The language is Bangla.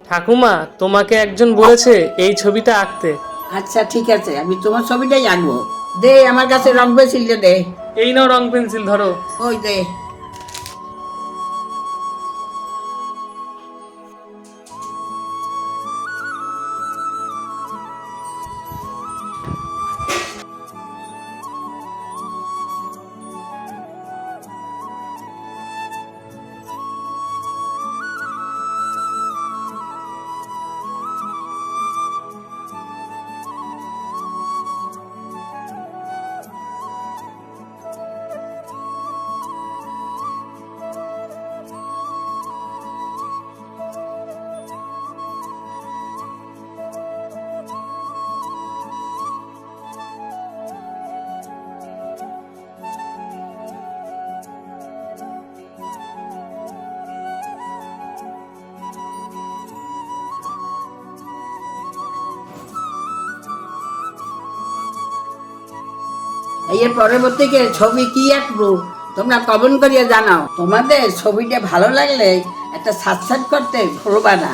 ঠাকুমা, তোমাকে একজন বলেছে এই ছবিটা আঁকতে। আচ্ছা ঠিক আছে, আমি তোমার ছবিটাই আঁকবো। দে আমার কাছে রং পেন্সিলটা দে। এই নাও রং পেন্সিল, ধরো। ওই দে। এর পরবর্তীকে ছবি কি আঁকবো তোমরা কমেন্ট করিয়া জানাও। তোমাদের ছবিটা ভালো লাগলে একটা সাবস্ক্রাইব করতে ভুলবা না।